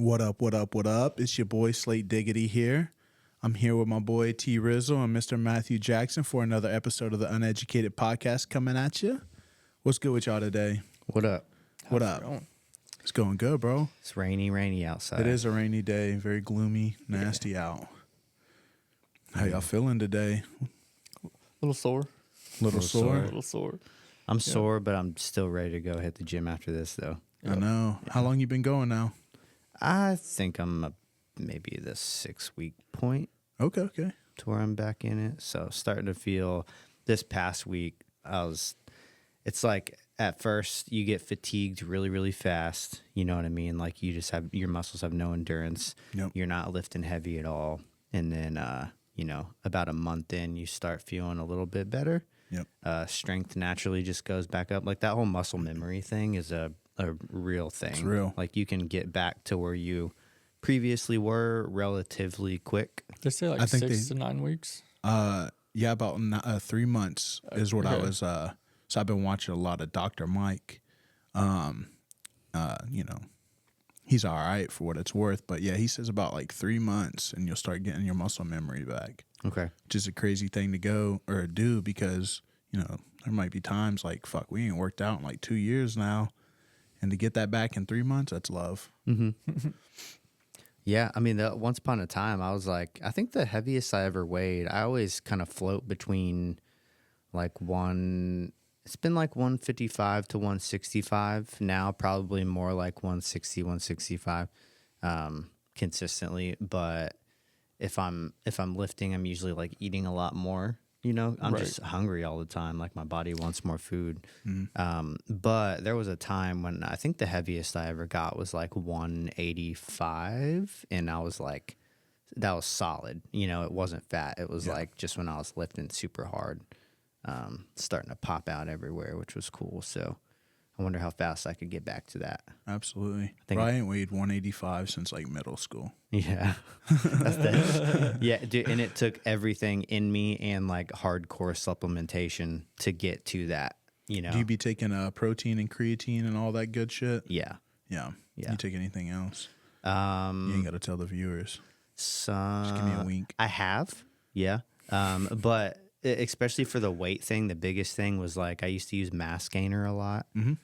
What up, what up, what up? It's your boy Slate Diggity here. I'm here with my boy T Rizzle and Mr. Matthew Jackson for another episode of the Unedukated podcast coming at you. What's good with y'all today? What up? What up? It's going good, bro. It's rainy outside. It is a rainy day, very gloomy, nasty out. How y'all feeling today? Little sore. Little sore? A little sore. I'm sore, but I'm still ready to go hit the gym after this, though. I know. How long you been going now? I think I'm maybe the 6-week point Okay. to where I'm back in it. So starting to feel this past week, it's like at first you get fatigued really, really fast. You know what I mean? Like you just have, your muscles have no endurance. Yep. You're not lifting heavy at all. And then, about a month in, you start feeling a little bit better. Yep. Strength naturally just goes back up. Like that whole muscle memory thing is a real thing. It's real. Like you can get back to where you previously were relatively quick. They say like I think 6 to 9 weeks. Yeah, about 3 months is what I Okay. was. So I've been watching a lot of Dr. Mike. He's all right for what it's worth, but yeah, he says about like 3 months and you'll start getting your muscle memory back. Okay. Which is a crazy thing to go or do because, there might be times like, fuck, we ain't worked out in like 2 years now. And to get that back in 3 months, that's love. Mm-hmm. Yeah, I mean, once upon a time, I was like, I think the heaviest I ever weighed, I always kind of float between like it's been like 155 to 165. Now probably more like 160, 165 consistently. But if I'm lifting, I'm usually like eating a lot more. I'm Right. just hungry all the time. Like my body wants more food. Mm-hmm. But there was a time when I think the heaviest I ever got was like 185. And I was like, that was solid. It wasn't fat. It was like just when I was lifting super hard, starting to pop out everywhere, which was cool. So I wonder how fast I could get back to that. Absolutely. think- I ain't weighed 185 since like middle school. Yeah. Yeah, dude, and it took everything in me and like hardcore supplementation to get to that, Do you be taking protein and creatine and all that good shit? Yeah. Yeah. Yeah. You take anything else? You ain't got to tell the viewers. Just give me a wink. I have, yeah. But especially for the weight thing, the biggest thing was like I used to use mass gainer a lot, and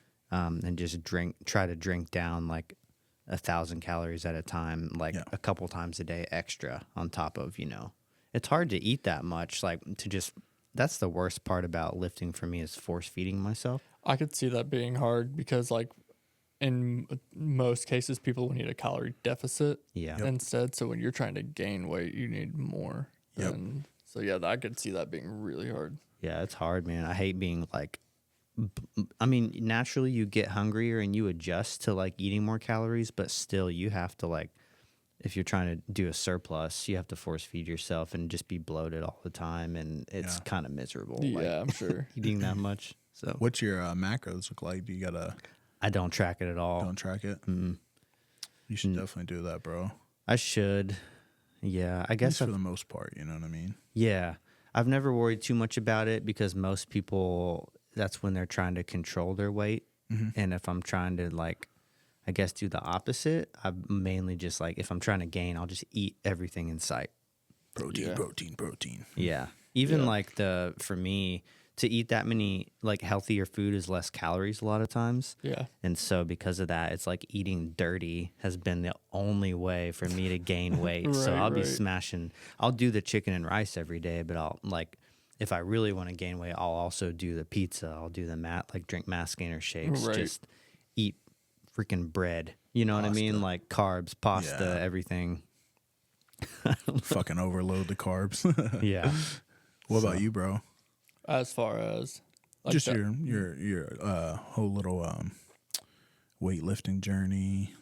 just try to drink down like 1,000 calories at a time, like a couple times a day extra on top of, it's hard to eat that much. Like that's the worst part about lifting for me is force feeding myself. I could see that being hard because, like, in most cases, people will need a calorie deficit instead. So when you're trying to gain weight, you need more. Yep. So, yeah, I could see that being really hard. Yeah, it's hard, man. I hate being like, naturally you get hungrier and you adjust to like eating more calories, but still you have to like, if you're trying to do a surplus, you have to force feed yourself and just be bloated all the time. And it's kind of miserable. Yeah, like, I'm sure. eating that much. So What's your macros look like? Do you I don't track it at all. don't track it? Mm-hmm. You should definitely do that, bro. I should. Yeah, I At guess least for the most part, you know what I mean? yeah. I've never worried too much about it because most people, that's when they're trying to control their weight. Mm-hmm. And if I'm trying to like, I guess do the opposite, I'm mainly just like, if I'm trying to gain, I'll just eat everything in sight. Protein, Yeah. protein. Yeah. Even like for me, to eat that many like healthier food is less calories a lot of times. Yeah. And so because of that, it's like eating dirty has been the only way for me to gain weight. So I'll be smashing, I'll do the chicken and rice every day, but I'll like, if I really want to gain weight, I'll also do the pizza. I'll do the drink mass gainer shakes, just eat freaking bread. You know what I mean? Like carbs, pasta, everything. Fucking overload the carbs. Yeah. What about you, bro? As far as like Just that- your whole little weightlifting journey.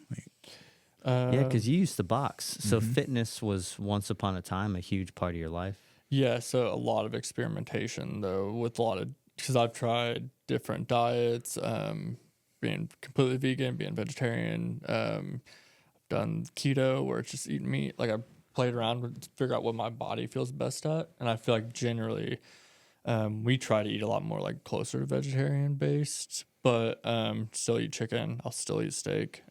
Yeah, because you used to box. So fitness was once upon a time a huge part of your life. Yeah, so a lot of experimentation though with a lot of, because I've tried different diets, being completely vegan, being vegetarian, done keto where it's just eating meat. Like I played around to figure out what my body feels best at, and I feel like generally we try to eat a lot more like closer to vegetarian based, but still eat chicken. I'll still eat steak.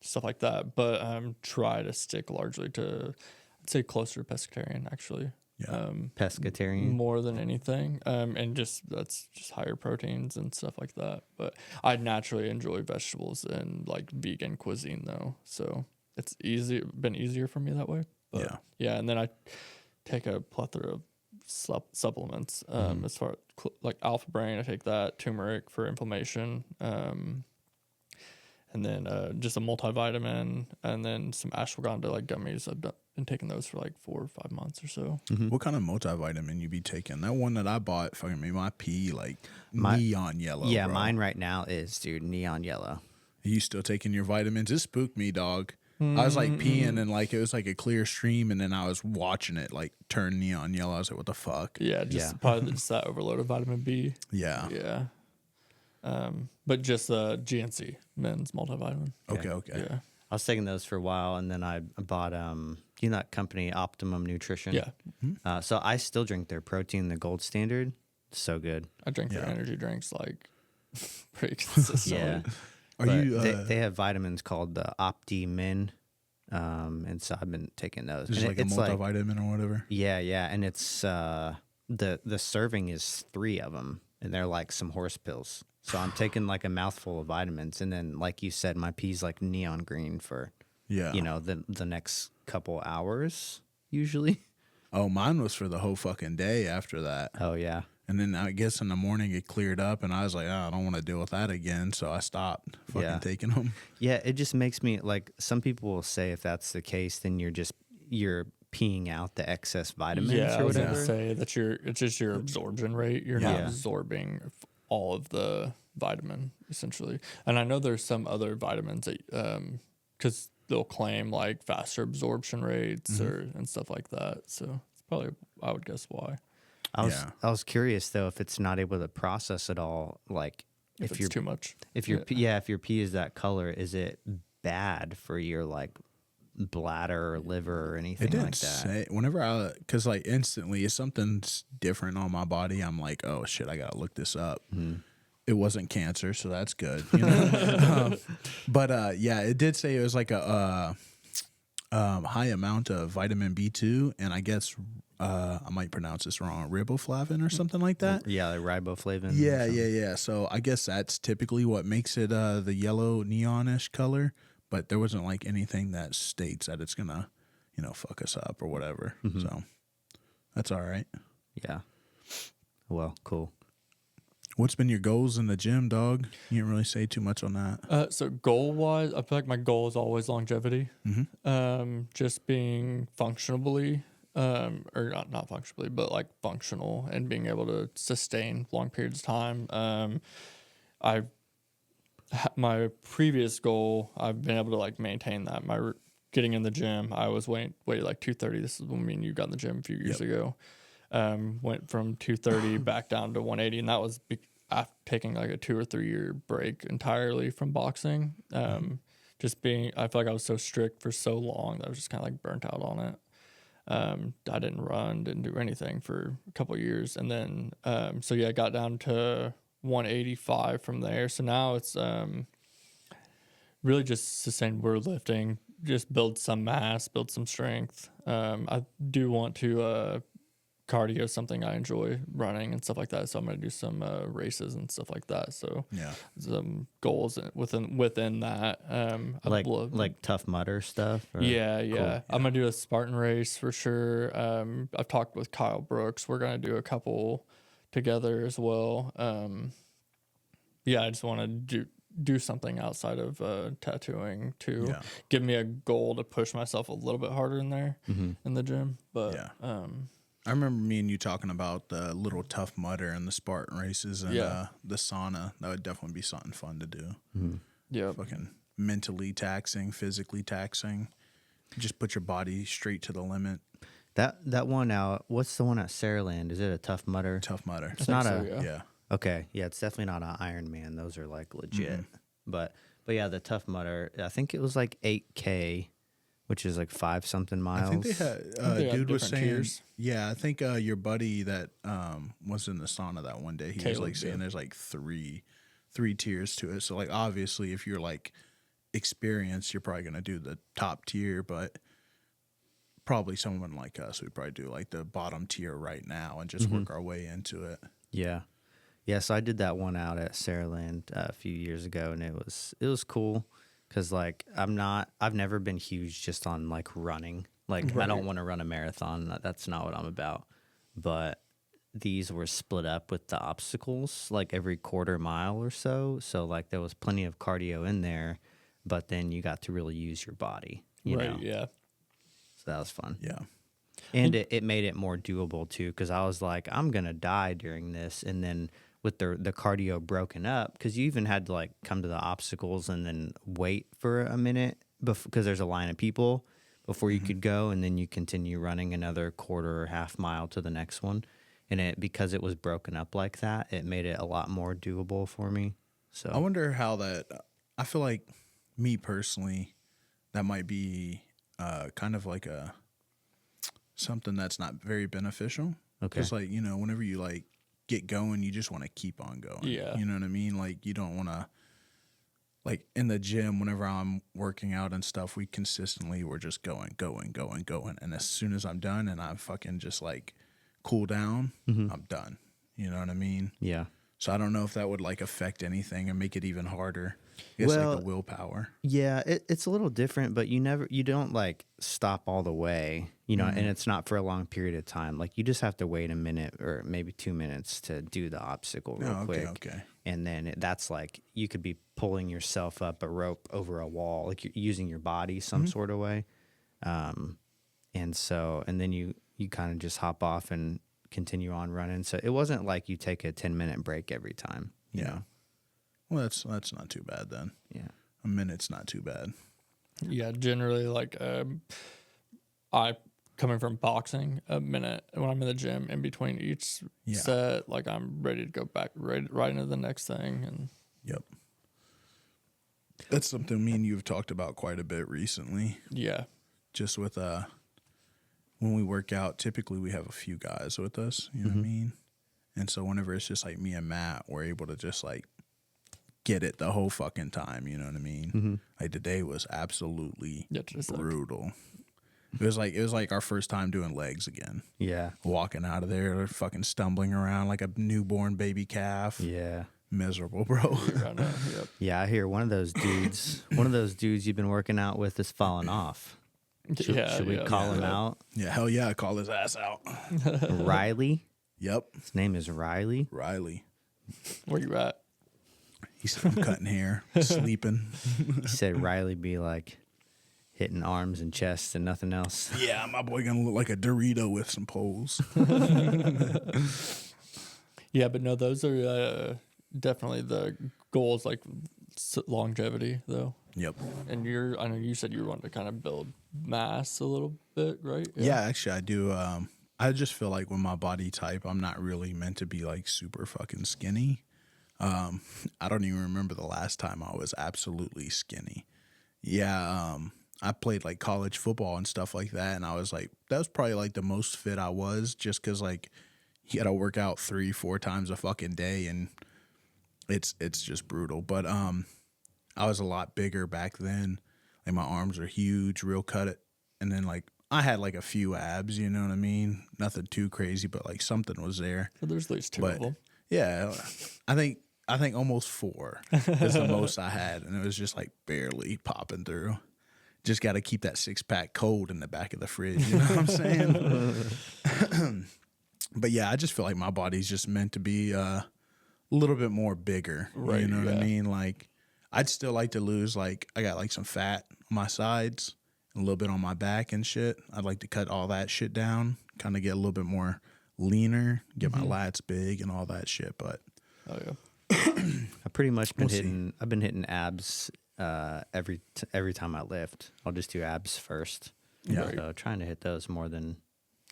stuff like that. But try to stick largely to, I'd say closer to pescatarian actually. Yeah. Pescatarian. More than anything, and that's just higher proteins and stuff like that. But I naturally enjoy vegetables and like vegan cuisine though, so it's been easier for me that way. But yeah, and then I take a plethora of supplements. As far like Alpha Brain, I take that, turmeric for inflammation, and then just a multivitamin, and then some ashwagandha like gummies. I've been taking those for like 4 or 5 months or so. What kind of multivitamin you be taking? That one that I bought fucking made my pee like neon yellow. Yeah, bro. mine right now is, dude, neon yellow. Are you still taking your vitamins? It spooked me, dog. I was like peeing and like it was like a clear stream, and then I was watching it like turn neon yellow. I was like, what the fuck? Yeah, probably just that overload of vitamin B. Yeah. Yeah. But just the GNC men's multivitamin. Okay. Yeah. I was taking those for a while, and then I bought you know that company Optimum Nutrition. Yeah. So I still drink their protein, the gold standard. So good. I drink their energy drinks like pretty consistently. Yeah. Are But you? they have vitamins called the Opti Min, and so I've been taking those. just And like a multivitamin or whatever. yeah, and it's the serving is 3 of them, and they're like some horse pills. So I'm taking like a mouthful of vitamins, and then like you said, my pee's like neon green for Yeah. you know the next couple hours usually. Oh, mine was for the whole fucking day after that. Oh yeah. And then I guess in the morning it cleared up, and I was like, oh, I don't want to deal with that again. So I stopped fucking taking them. Yeah, it just makes me like some people will say if that's the case, then you're peeing out the excess vitamins Yeah, I or was whatever. gonna say that it's just your absorption rate. You're not absorbing all of the vitamin essentially. And I know there's some other vitamins that because they'll claim like faster absorption rates and stuff like that. So it's probably, I would guess, why. I was curious though if it's not able to process it all, like If it's too much. if your if your pee is that color, is it bad for your like bladder or liver or anything It didn't like that? say whenever because like instantly if something's different on my body, I'm like, oh shit, I gotta look this up. It wasn't cancer, so that's good. You know? But yeah, it did say it was like a high amount of vitamin B2, and I guess I might pronounce this wrong, riboflavin or something like that. Yeah, like riboflavin. Yeah. So I guess that's typically what makes it the yellow neonish color. But there wasn't like anything that states that it's gonna, fuck us up or whatever. So that's all right. Yeah. Well, cool. What's been your goals in the gym, dog? You didn't really say too much on that. So goal wise, I feel like my goal is always longevity. Just being functionally, or not functionally, but like functional and being able to sustain long periods of time. My previous goal, I've been able to like maintain that. Getting in the gym, I was weighing like 230. This is when me and you got in the gym a few years ago. Went from 230 back down to 180, and that was after taking like a 2 or 3 year break entirely from boxing. I feel like I was so strict for so long that I was just kind of like burnt out on it. I didn't run, didn't do anything for a couple of years, and then I got down to 185 from there. So now it's really just sustainable lifting, just build some mass, build some strength. I do want to cardio is something I enjoy, running and stuff like that. So I'm going to do some races and stuff like that. So some goals within that. Like Tough Mudder stuff? Or? Yeah. Cool. I'm going to do a Spartan race for sure. I've talked with Kyle Brooks. We're going to do a couple together as well. I just want to do something outside of tattooing to give me a goal to push myself a little bit harder in there in the gym. But I remember me and you talking about the little Tough Mudder and the Spartan races and the sauna. That would definitely be something fun to do. Yeah, fucking mentally taxing, physically taxing. Just put your body straight to the limit. That one out. What's the one at Saraland? Is it a Tough Mudder? Tough Mudder. It's not yeah. Okay, yeah, it's definitely not an Iron Man. Those are like legit. But yeah, the Tough Mudder. I think it was like 8K, which is like 5-something miles. I think they had. Dude was saying, tiers. Yeah, I think your buddy that was in the sauna that one day, he was Caleb, like saying there's like three tiers to it. So like obviously, if you're like experience, you're probably gonna do the top tier, but probably someone like us would probably do like the bottom tier right now and just work our way into it. Yeah. Yeah, so I did that one out at Saraland a few years ago, and it was cool because like I've never been huge just on like running. Like I don't want to run a marathon. That's not what I'm about. But these were split up with the obstacles like every quarter mile or so. So like there was plenty of cardio in there, but then you got to really use your body. You know? Yeah. So that was fun. Yeah. And it made it more doable too, because I was like, I'm gonna die during this, and then with the cardio broken up, because you even had to like come to the obstacles and then wait for a minute because there's a line of people before you could go, and then you continue running another quarter or half mile to the next one, and because it was broken up like that, it made it a lot more doable for me. So I wonder how that. I feel like me personally, that might be kind of like something that's not very beneficial. Okay. Because like whenever you like get going, you just want to keep on going. Yeah. You know what I mean? Like you don't want to. Like in the gym, whenever I'm working out and stuff, we consistently were just going. And as soon as I'm done and I fucking just like cool down, I'm done. You know what I mean? Yeah. So I don't know if that would like affect anything and make it even harder. I guess Well, like the willpower. Yeah, it's a little different, but you don't like stop all the way, and it's not for a long period of time. Like you just have to wait a minute or maybe 2 minutes to do the obstacle real quick. Okay. And then that's like you could be pulling yourself up a rope over a wall, like you're using your body some sort of way. And then you kind of just hop off and continue on running. So it wasn't like you take a 10-minute break every time. You know? Well, that's not too bad then. Yeah. A minute's not too bad. Yeah, generally, like I coming from boxing, a minute when I'm in the gym in between each set, like I'm ready to go back right into the next thing. And Yep. That's something me and you have talked about quite a bit recently. yeah, Just with when we work out, typically we have a few guys with us. You know what I mean? And so whenever it's just like me and Matt, we're able to just like get it the whole fucking time. You know what I mean? Like today was absolutely brutal. It was like our first time doing legs again. Yeah. Walking out of there, fucking stumbling around like a newborn baby calf. Yeah. Miserable, bro. Yep. Yeah, I hear one of those dudes you've been working out with is falling off. Should we call him out? Yeah, hell yeah, call his ass out. Riley? Yep. His name is Riley. Riley. Where you at? He said, I'm cutting hair, sleeping. He said Riley be like hitting arms and chests and nothing else. Yeah, my boy gonna look like a Dorito with some poles. Yeah, but no, those are definitely the goals, like longevity, though. Yep. And I know you said you wanted to kind of build mass a little bit, right? Yeah, actually, I do. I just feel like with my body type, I'm not really meant to be like super fucking skinny. I don't even remember the last time I was absolutely skinny. Yeah, I played like college football and stuff like that, and I was like, that was probably like the most fit I was, just because like you got to work out 3-4 times a fucking day, and it's just brutal. But I was a lot bigger back then. Like my arms are huge, real cut it, and then like I had like a few abs, you know what I mean? Nothing too crazy, but like something was there. So there's at least two of them. Yeah, I think almost 4 is the most I had, and it was just like barely popping through. Just got to keep that 6-pack cold in the back of the fridge. You know what I'm saying? But yeah, I just feel like my body's just meant to be a little bit more bigger. Right, You know what I mean? Like, I'd still like to lose, like, I got like some fat on my sides, a little bit on my back and shit. I'd like to cut all that shit down, kind of get a little bit more leaner, get my lats big and all that shit. But Oh yeah. I've pretty much been I've been hitting abs every time I lift. I'll just do abs first. Yeah. So trying to hit those more than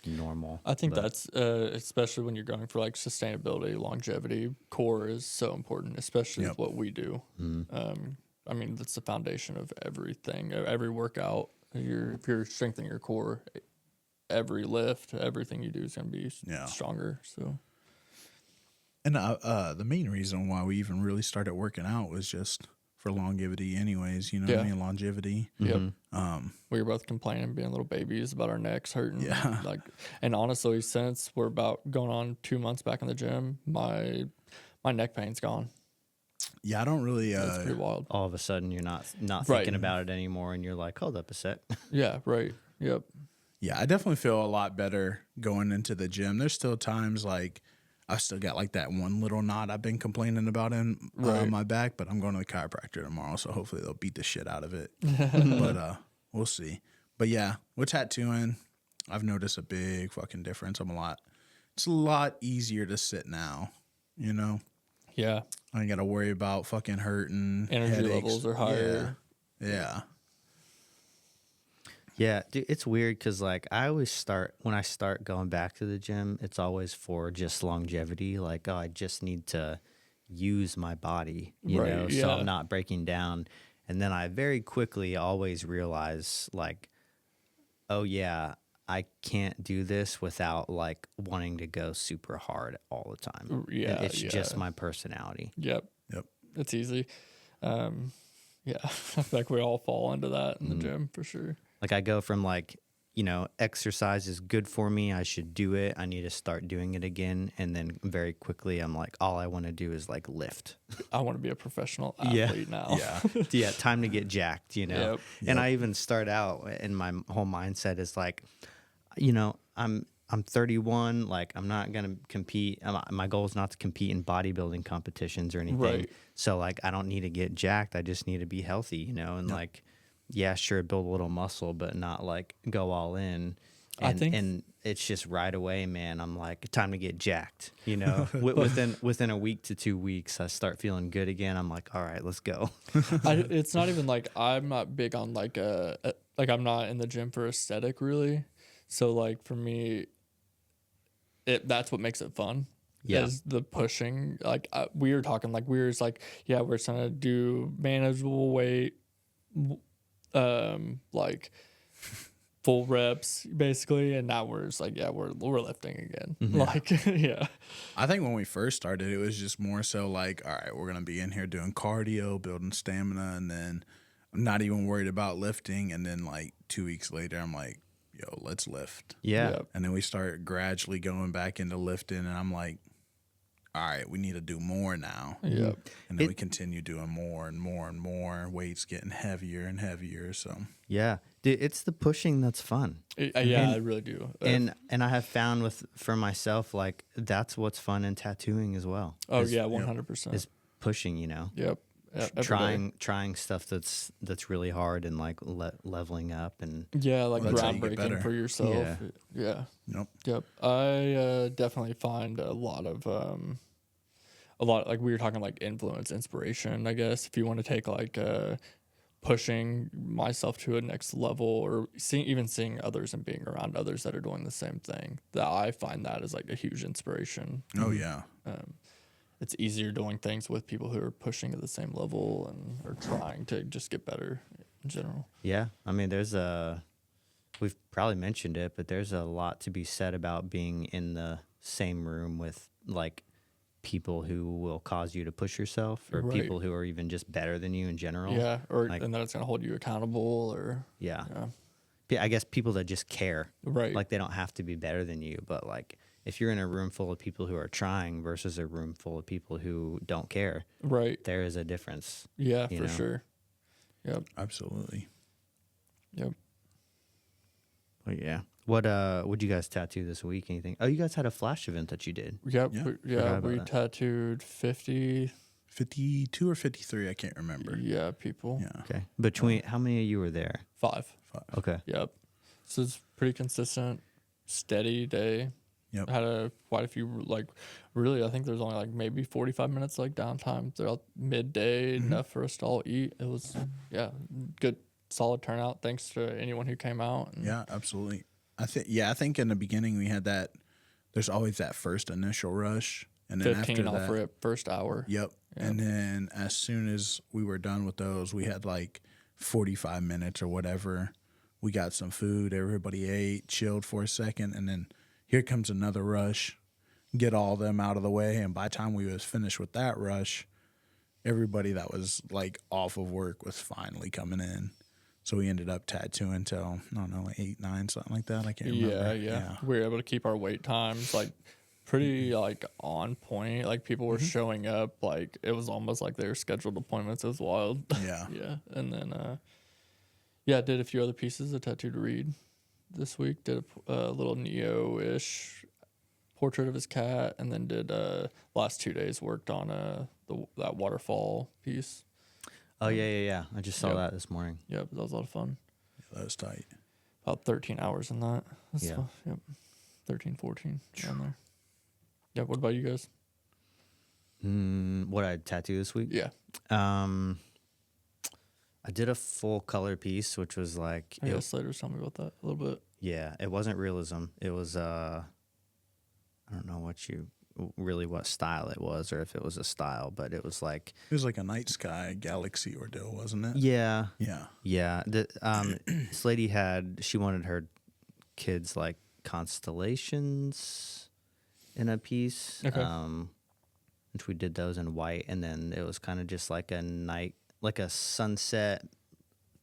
normal. I think that's especially when you're going for like sustainability, longevity. Core is so important, especially with what we do. I mean, that's the foundation of everything. Every workout, if you're strengthening your core, every lift, everything you do is going to be stronger. So, and the main reason why we even really started working out was just for longevity anyways, you know what I mean? Longevity. Yep. We were both complaining, being little babies, about our necks hurting. Yeah. Like, and honestly, since we're about going on 2 months back in the gym, my neck pain's gone. Yeah, I don't really It's pretty wild. All of a sudden, you're not Right. thinking about it anymore, and you're like, hold up a sec. Yeah, right. Yep. yeah, I definitely feel a lot better going into the gym. There's still times like I still got like that one little knot I've been complaining about in my back, but I'm going to the chiropractor tomorrow, so hopefully they'll beat the shit out of it. But we'll see. But yeah, with tattooing, I've noticed a big fucking difference. It's a lot easier to sit now, you know? Yeah. I ain't got to worry about fucking hurting. Energy headaches. levels are higher. Yeah. Yeah, dude, it's weird because like I always when I start going back to the gym, it's always for just longevity. Like, oh, I just need to use my body, you Right, know, so yeah. I'm not breaking down. And then I very quickly always realize like, oh yeah, I can't do this without like wanting to go super hard all the time. Yeah, It's yeah. just my personality. Yep. Yep. It's easy. Yeah. I feel like we all fall into that in the gym for sure. Like I go from like, you know, exercise is good for me. I should do it. I need to start doing it again. And then very quickly, I'm like, all I want to do is like lift. I want to be a professional Yeah. athlete now. Yeah. Yeah, time to get jacked, you know. Yep. And I even start out, and my whole mindset is like, you know, I'm 31. Like I'm not gonna compete. My goal is not to compete in bodybuilding competitions or anything. Right. So like, I don't need to get jacked. I just need to be healthy, you know. And like, yeah, sure, build a little muscle, but not like go all in. I think- and it's just right away, man. I'm like, time to get jacked. You know, within a week to 2 weeks, I start feeling good again. I'm like, all right, let's go. It's not even like I'm not big on like I'm not in the gym for aesthetic really. So like for me, that's what makes it fun. Yeah. Is the pushing. Like we were talking like we were just like, yeah, we're trying to do manageable weight, like full reps basically, and now we're just like, yeah, we're lifting again. Like yeah. I think when we first started, it was just more so like, all right, we're going to be in here doing cardio, building stamina, and then I'm not even worried about lifting. And then like 2 weeks later, I'm like, yo, let's lift. Yeah. Yep. And then we start gradually going back into lifting, and I'm like, all right, we need to do more now. Yep. And then we continue doing more and more and more. Weights getting heavier and heavier. So Yeah. Dude, it's the pushing that's fun. Yeah, I really do. And I have found for myself, like that's what's fun in tattooing as well. Oh is, yeah, 100%. is pushing, you know. Yep. Every day. Trying stuff that's really hard and like leveling up and Yeah, like Well, that's how you get groundbreaking better. for yourself. Yeah. Yeah. nope. Yep. I definitely find a lot like we were talking like influence, inspiration, I guess, if you want to take like pushing myself to a next level or seeing others and being around others that are doing the same thing. That I find that is like a huge inspiration. Oh yeah. It's easier doing things with people who are pushing at the same level and are trying to just get better in general. yeah. I mean, we've probably mentioned it, but there's a lot to be said about being in the same room with like people who will cause you to push yourself or Right. people who are even just better than you in general. Yeah, or Like- and that it's gonna hold you accountable or Yeah. yeah. Yeah, I guess people that just care. Right. Like they don't have to be better than you, but like if you're in a room full of people who are trying versus a room full of people who don't care, Right. there is a difference. Yeah, you for know? sure. Yep. Absolutely. Yep. But yeah. What'd you guys tattoo this week? Anything? Oh, you guys had a flash event that you did. Yep. Yeah. We, Forgot we about that. tattooed 50 52 or 53, I can't remember. people. Yeah. Okay. Between how many of you were there? 5. Okay. Yep. So it's pretty consistent, steady day. Yep. Had quite a few like really I think there's only like maybe 45 minutes like downtime throughout midday, enough for us to all eat. It was good solid turnout. Thanks to anyone who came out. And Yeah, absolutely. I think in the beginning we had that. There's always that first initial rush, and then 15 after off that, rip first hour. Yep. And then as soon as we were done with those, we had like 45 minutes or whatever. We got some food. Everybody ate, chilled for a second, and then here comes another rush. Get all of them out of the way, and by the time we was finished with that rush, everybody that was like off of work was finally coming in. So we ended up tattooing till, I don't know, 8, 9, something like that. I can't remember. Yeah. We were able to keep our wait times like pretty like on point. Like people were showing up, like it was almost like they were scheduled appointments. It was wild. Yeah. Yeah. And then did a few other pieces of Tattooed Reed this week. Did a little Neo-ish portrait of his cat, and then did last 2 days worked on that waterfall piece. Oh yeah. I just saw that this morning. Yeah, but that was a lot of fun. Yeah, that was tight. About 13 hours in that. That's fun. Yep. 13, 14 around there. Yeah, what about you guys? What I tattoo this week? Yeah. I did a full color piece, which was like Slater, tell me about that a little bit. Yeah, it wasn't realism. It was I don't know what style it was, or if it was a style, but it was like a night sky galaxy ordeal, wasn't it? Yeah. Mm. This lady she wanted her kids like constellations in a piece. Okay. Which we did those in white, and then it was kind of just like a night, like a sunset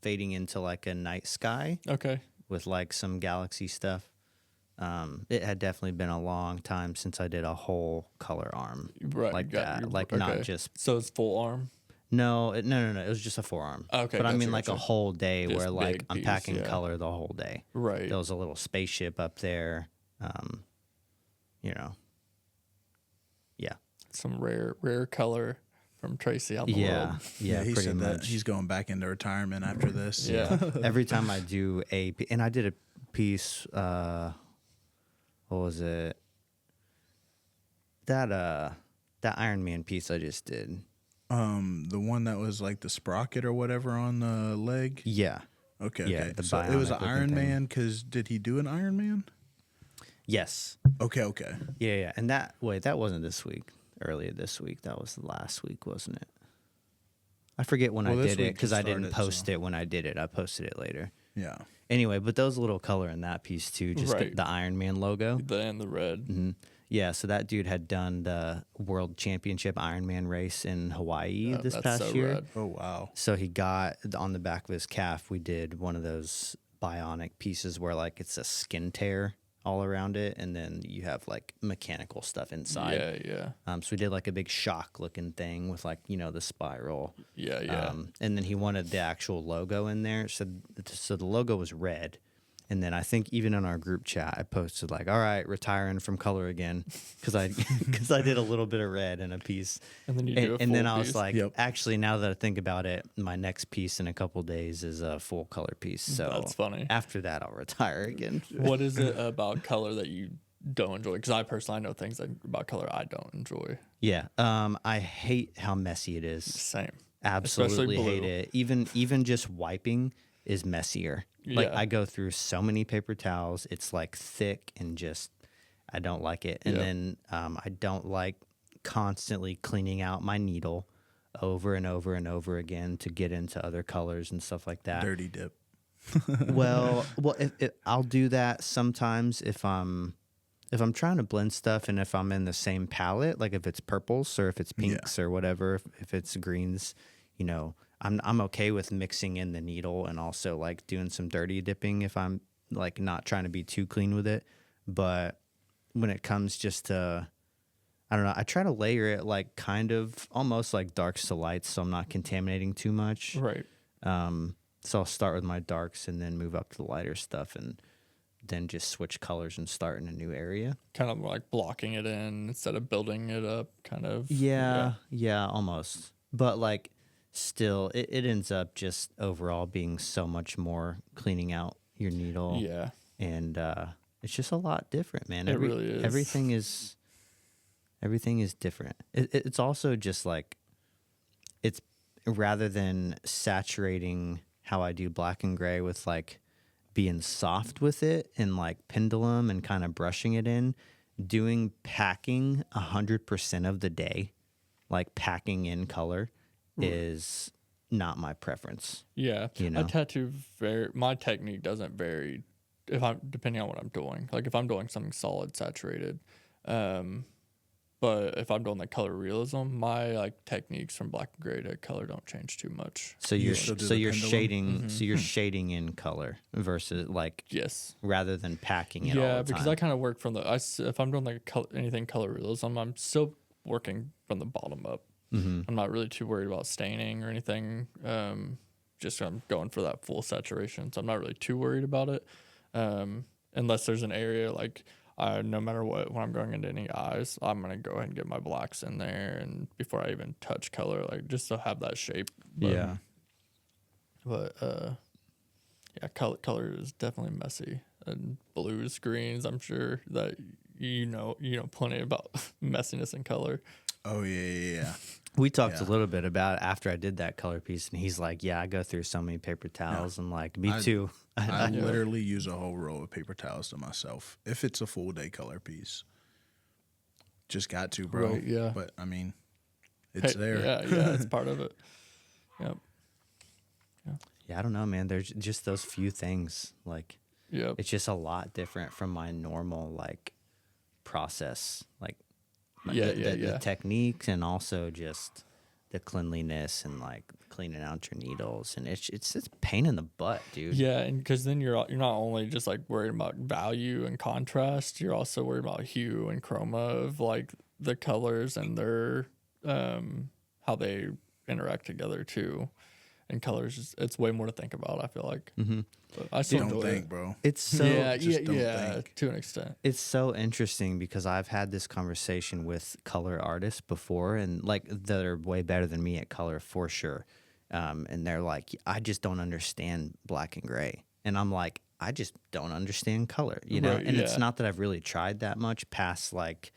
fading into like a night sky. Okay. With like some galaxy stuff. It had definitely been a long time since I did a whole color arm like that. Like not just. So it's full arm. No. It was just a forearm. Okay, but I mean like a whole day Just where like big I'm piece, packing yeah. color the whole day. Right. There was a little spaceship up there. Yeah. Some rare color from Tracy on the world. Yeah, he pretty said that much. he's going back into retirement after this. Yeah. Every time I do and I did a piece, what was it? That Iron Man piece I just did. The one that was like the sprocket or whatever on the leg. Yeah. Okay. Yeah, okay. the So it was an bionic looking Iron thing. Man because did he do an Iron Man? Yes. Okay. Yeah. And that wasn't this week. Earlier this week. That was last week, wasn't it? I forget when I Well, this did it week because you I didn't started, post so- it when I did it. I posted it later. Yeah. Anyway, but there was a little color in that piece too. Just Right. the Iron Man logo. And the red. Mm-hmm. Yeah, so that dude had done the World Championship Ironman race in Hawaii this That's past so year. rad. Oh wow. So he got on the back of his calf. We did one of those bionic pieces where like it's a skin tear all around it, and then you have like mechanical stuff inside. Yeah. So we did like a big shock looking thing with like the spiral. Yeah. And then he wanted the actual logo in there. So the logo was red. And then I think even in our group chat, I posted like, "All right, retiring from color again," because I did a little bit of red in a piece. And then you do a and then full I was piece. like, Yep. actually, now that I think about it, my next piece in a couple days is a full color piece. So That's funny. After that, I'll retire again. What is it about color that you don't enjoy? Because I personally know things about color I don't enjoy. Yeah, I hate how messy it is. Same. Absolutely Especially hate blue. it. Even just wiping is messier. Like Yeah. I go through so many paper towels. It's like thick and just I don't like it. And Yeah. then I don't like constantly cleaning out my needle over and over and over again to get into other colors and stuff like that. Dirty dip. Well, I'll do that sometimes if I'm trying to blend stuff and if I'm in the same palette, like if it's purples or if it's pinks or whatever, if it's greens, I'm okay with mixing in the needle and also like doing some dirty dipping if I'm like not trying to be too clean with it. But when it comes just to, I don't know, I try to layer it like kind of almost like darks to lights so I'm not contaminating too much. Right. So I'll start with my darks and then move up to the lighter stuff and then just switch colors and start in a new area. Kind of like blocking it in instead of building it up, kind of. Yeah, almost. But like still, it ends up just overall being so much more cleaning out your needle. Yeah. And it's just a lot different, man. It really is. Everything is different. It's also just like, it's rather than saturating how I do black and gray with like being soft with it and like pendulum and kind of brushing it in, doing packing 100% of the day, like packing in color is not my preference. Yeah. You know? I tattoo my technique doesn't vary depending on what I'm doing. Like if I'm doing something solid saturated, but But if I'm doing like color realism, my like techniques from black and gray to color don't change too much. So You you're still do so the you're pendulum? shading so you're shading in color versus like Yes. rather than packing it all Yeah, the because time. I kind of work from if I'm doing like anything color realism, I'm still working from the bottom up. I'm not really too worried about staining or anything. Just I'm going for that full saturation, so I'm not really too worried about it. Unless there's an area like no matter what, when I'm going into any eyes, I'm gonna go ahead and get my blacks in there, and before I even touch color, like just to have that shape. Yeah. But yeah, color is definitely messy, and blues, greens. I'm sure that you know plenty about messiness in color. Oh yeah. We talked a Yeah. little bit about it after I did that color piece, and he's like, "Yeah, I go through so many paper towels." I'm like, "Me too." I literally use a whole roll of paper towels to myself if it's a full day color piece. Just got to, bro. Right, yeah. But I mean, it's Hey, there. Yeah, it's part of it. Yep. Yeah, I don't know, man. There's just those few things. Like, Yep. it's just a lot different from my normal like process. Like, Yeah, the techniques and also just the cleanliness and like cleaning out your needles, and it's a pain in the butt, dude. Yeah, and because then you're not only just like worried about value and contrast, you're also worried about hue and chroma of like the colors and their how they interact together too. And colors, it's way more to think about. I feel like, but I still Don't enjoy think, it. bro. It's so just don't yeah, think. to an extent. it's so interesting because I've had this conversation with color artists before, and like that are way better than me at color for sure. And they're like, I just don't understand black and gray, and I'm like, I just don't understand color, you know. Right, and it's yeah. not that I've really tried that much past like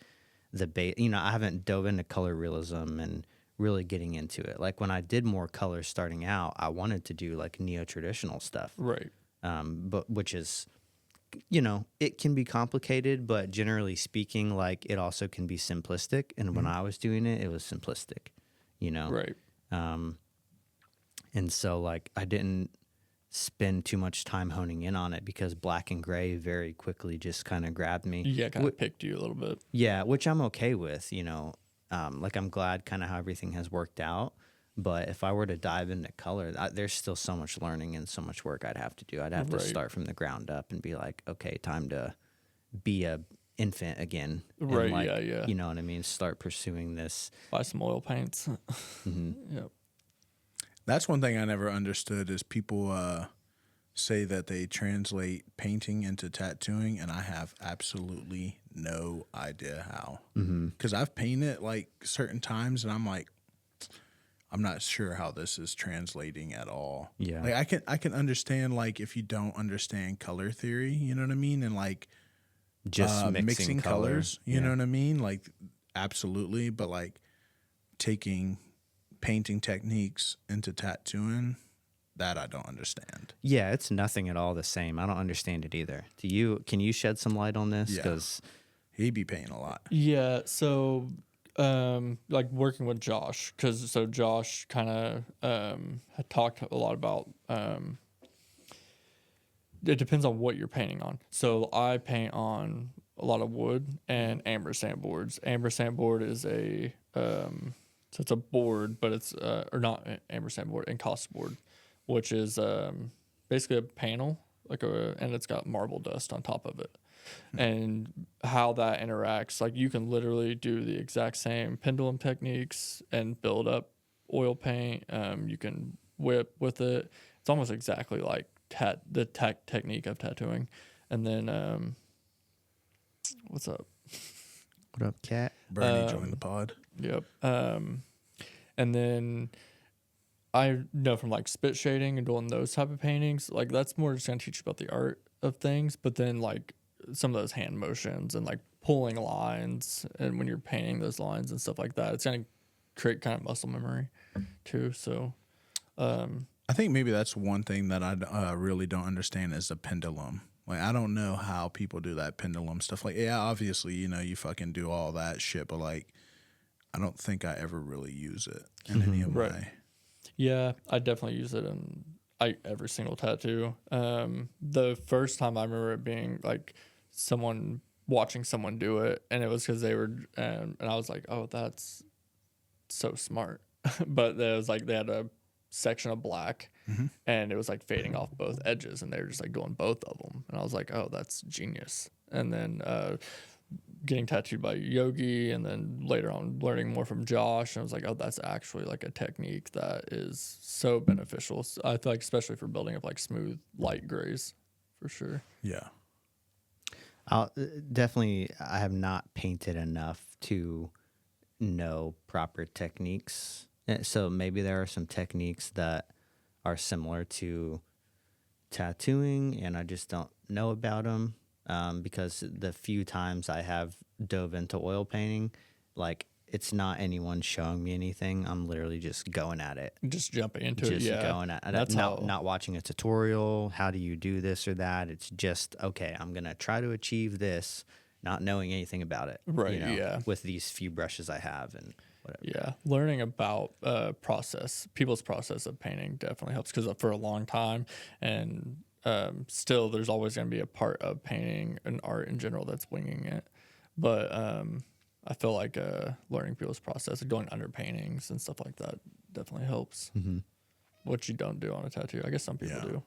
the base. You know, I haven't dove into color realism and really getting into it. Like when I did more color starting out, I wanted to do like neo-traditional stuff. Right. But which is, you know, it can be complicated, but generally speaking, like it also can be simplistic. And when I was doing it, it was simplistic, you know? Right. And so like I didn't spend too much time honing in on it because black and gray very quickly just kind of grabbed me. Yeah, kind of picked you a little bit. Yeah, which I'm okay with, you know. Like I'm glad kind of how everything has worked out. But if I were to dive into color, there's still so much learning and so much work I'd have to do. I'd have to Right. start from the ground up and be like, okay, time to be a infant again. And Right, like, yeah. You know what I mean? Start pursuing this. Buy some oil paints. Yep. That's one thing I never understood is people say that they translate painting into tattooing, and I have absolutely no idea how. Because I've painted like certain times, and I'm like, I'm not sure how this is translating at all. Yeah. Like I can understand like if you don't understand color theory, you know what I mean, and like Just mixing color. colors, you know what I mean, like absolutely, but like taking painting techniques into tattooing, that I don't understand. Yeah, it's nothing at all the same. I don't understand it either. Can you shed some light on this? Yeah. Because He be paying a lot. Yeah, so like working with Josh, because Josh kind of had talked a lot about it depends on what you're painting on. So I paint on a lot of wood and amber sandboards. Amber sandboard is a so it's a board, but it's or not amber sandboard, encaustic board, which is basically a panel and it's got marble dust on top of it. And how that interacts, like you can literally do the exact same pendulum techniques and build up oil paint. You can whip with it. It's almost exactly like the technique of tattooing. And then what's up? what up, cat? Bernie joined the pod. Yep. And then I know from like spit shading and doing those type of paintings, like that's more just gonna teach you about the art of things. But then like some of those hand motions and like pulling lines, and when you're painting those lines and stuff like that, it's gonna create kind of muscle memory too. So I think maybe that's one thing that I really don't understand is the pendulum. Like, I don't know how people do that pendulum stuff. Like, yeah, obviously, you know, you fucking do all that shit, but like, I don't think I ever really use it in any of Right. my. yeah, I definitely use it in every single tattoo. The first time I remember it being like someone watching someone do it, and it was because they were, and I was like, oh, that's so smart. But there was like they had a section of black, and it was like fading off both edges, and they were just like doing both of them, and I was like, oh, that's genius. And then getting tattooed by Yogi, and then later on learning more from Josh, and I was like, oh, that's actually like a technique that is so beneficial. So I feel like especially for building up like smooth light grays, for sure. Yeah. I'll definitely. I have not painted enough to know proper techniques. So maybe there are some techniques that are similar to tattooing, and I just don't know about them because the few times I have dove into oil painting, like it's not anyone showing me anything. I'm literally just going at it. Just jumping into it, Just yeah. going at it. That's Not watching a tutorial. How do you do this or that? It's just, okay, I'm going to try to achieve this, not knowing anything about it. Right, yeah. With these few brushes I have and whatever. Yeah, learning about people's process of painting definitely helps, because for a long time, and still there's always going to be a part of painting and art in general that's winging it. But I feel like learning people's process, going under paintings and stuff like that, definitely helps. Mm-hmm. Which you don't do on a tattoo. I guess some people do.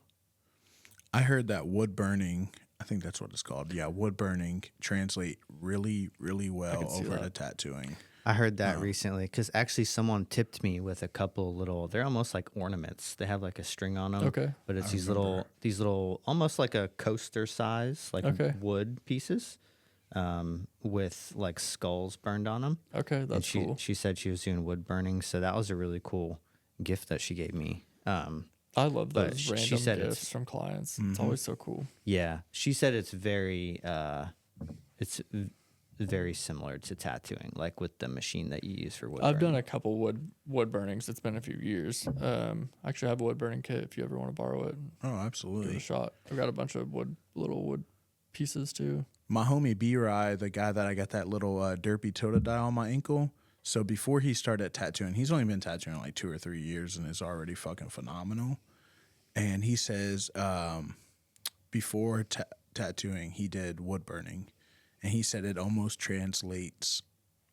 I heard that wood burning, I think that's what it's called. Yeah, wood burning translate really, really well over to tattooing. I heard that recently because actually someone tipped me with a couple little, they're almost like ornaments. They have like a string on them. Okay. But it's these little, almost like a coaster size, like wood pieces with like skulls burned on them. Okay, that's cool. She said she was doing wood burning. So that was a really cool gift that she gave me. I love those random said gifts from clients. It's always so cool. Yeah. She said it's very, very similar to tattooing, like with the machine that you use for wood I've burning. done a couple wood burnings. It's been a few years. I actually have a wood burning kit if you ever want to borrow it. Oh, Give it absolutely. a shot. I've got a bunch of little wood pieces too. My homie B-Rye, the guy that I got that little derpy Tota die on my ankle. So before he started tattooing, he's only been tattooing like 2 or 3 years and is already fucking phenomenal. And he says before tattooing, he did wood burning. And he said it almost translates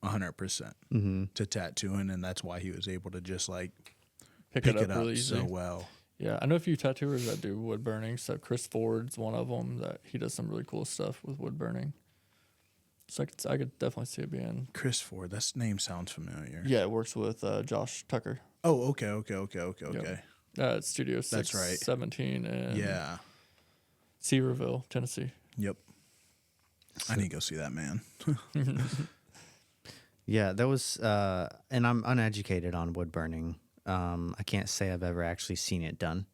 100% to tattooing. And that's why he was able to just like pick it up really so well. Yeah, I know a few tattooers that do wood burning. So Chris Ford's one of them that he does some really cool stuff with wood burning. So I could definitely see it being Chris Ford. That name sounds familiar. Yeah, it works with Josh Tucker. Oh, okay. At Studio 617 in Cedarville, Tennessee. Yep. I need to go see that man. Yeah, that was, and I'm uneducated on wood burning. I can't say I've ever actually seen it done.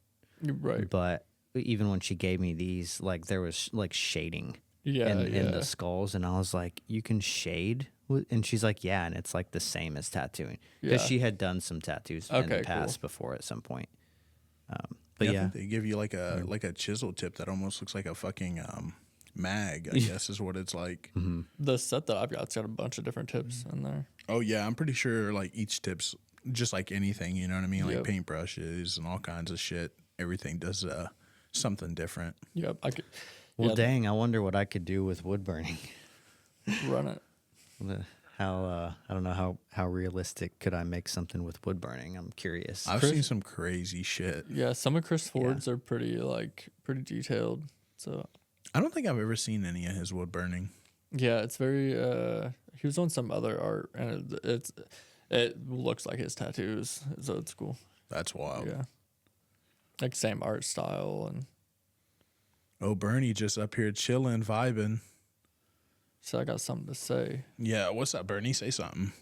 Right. But even when she gave me these, like there was like shading in the skulls, and I was like, you can shade? And she's like, yeah, and it's like the same as tattooing. Because she had done some tattoos in the past before at some point. But I think they give you like a chisel tip that almost looks like a fucking mag, I guess is what it's like. Mm-hmm. The set that I've got's got a bunch of different tips in there. Oh yeah, I'm pretty sure like each tip's just like anything, you know what I mean? Like paintbrushes and all kinds of shit. Everything does something different. Yep. Well, dang, I wonder what I could do with wood burning. Run it. I don't know how realistic could I make something with wood burning? I'm curious. I've seen some crazy shit. Yeah, some of Chris Ford's are pretty detailed. So I don't think I've ever seen any of his wood burning. yeah, it's very. He was on some other art, and it looks like his tattoos, so it's cool. That's wild. Yeah, like same art style and. Oh, Bernie just up here chilling, vibing. So I got something to say. Yeah, what's up, Bernie? Say something.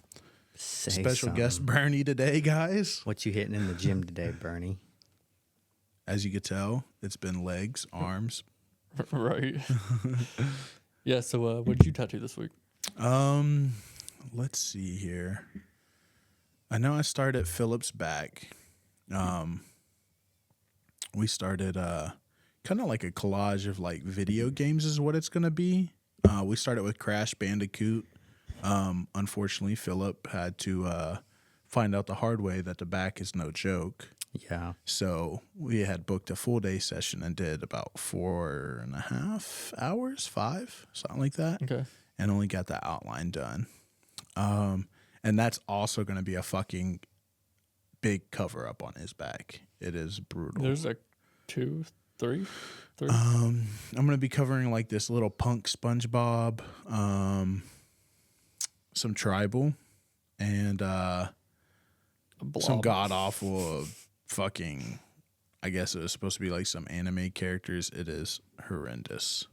Special guest Bernie today, guys. What you hitting in the gym today, Bernie? As you could tell, it's been legs, arms. Right. Yeah, so what did you tattoo this week? Let's see here. I know I started Philip's back. We started kind of like a collage of like video games is what it's going to be. We started with Crash Bandicoot. Unfortunately, Philip had to find out the hard way that the back is no joke. Yeah. So we had booked a full day session and did about 4.5 hours, 5, something like that, Okay. and only got the outline done. And that's also going to be a fucking big cover up on his back. It is brutal. There's like 2, 3. I'm going to be covering like this little punk SpongeBob, some tribal, and some Blob. god awful fucking, I guess it was supposed to be like some anime characters. It is horrendous.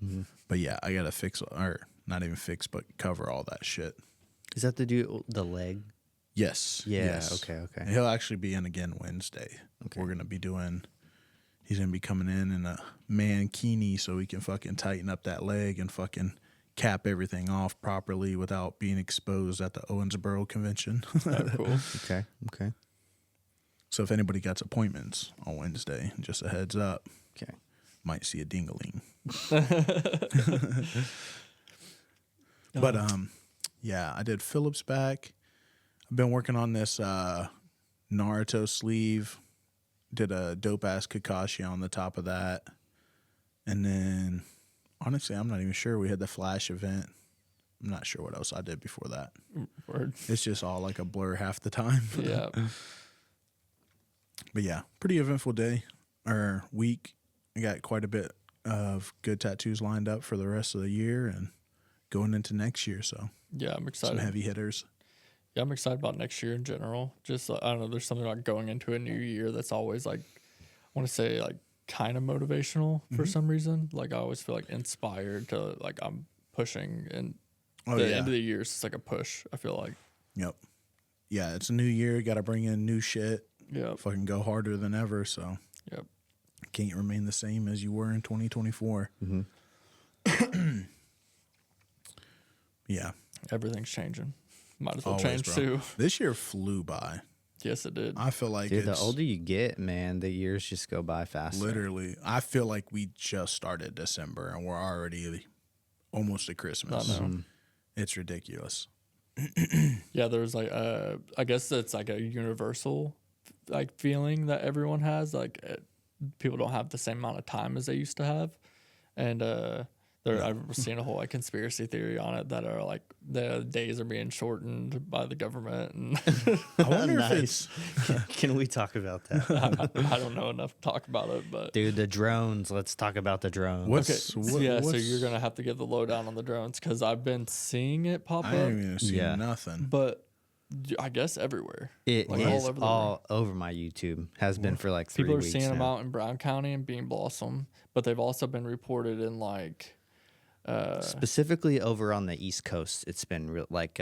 But yeah, I got to fix, or not even fix, but cover all that shit. Is that to do the leg? Yes. Yeah. Yes. Okay. And he'll actually be in again Wednesday. Okay. We're going to be doing, he's going to be coming in a mankini so we can fucking tighten up that leg and fucking cap everything off properly without being exposed at the Owensboro convention. Oh, cool. Okay. Okay. So if anybody got appointments on Wednesday, just a heads up, Okay. might see a dingaling. But yeah, I did Phillips back. I've been working on this Naruto sleeve. Did a dope ass Kakashi on the top of that. And then honestly, I'm not even sure. We had the Flash event. I'm not sure what else I did before that. Word. It's just all like a blur half the time. Yeah. But yeah, pretty eventful day or week. I got quite a bit of good tattoos lined up for the rest of the year and going into next year. So Yeah, I'm some excited. heavy hitters. Yeah, I'm excited about next year in general. Just, I don't know, there's something about going into a new year that's always like, I want to say like kind of motivational for some reason. Like I always feel like inspired to like I'm pushing, and Oh, the yeah. end of the year is just like a push, I feel like. Yep. Yeah, it's a new year. Got to bring in new shit. Yeah. Fucking go harder than ever. So Yep. can't remain the same as you were in 2024. Yeah. Everything's changing. Might as well Always, change bro. too. This year flew by. Yes, it did. I feel like Dude, the it's older you get, man, the years just go by faster. literally, I feel like we just started December and we're already almost at Christmas. I know. It's ridiculous. Yeah, there's like I guess it's like a universal like feeling that everyone has. Like people don't have the same amount of time as they used to have, and I've seen a whole like conspiracy theory on it that are like the days are being shortened by the government, and I wonder Nice. if it's Can we talk about that? I don't know enough to talk about it, but Dude, the drones. Let's talk about the drones. What's- okay, what- yeah. So what's- you're gonna have to get the lowdown on the drones because I've been seeing it pop I up, haven't even seen Yeah. nothing. but I guess everywhere. It Like, is all all over over, the my YouTube. Has been for like 3 People are weeks seeing them now. out in Brown County and Bean Blossom, but they've also been reported in like Specifically over on the East Coast, it's been like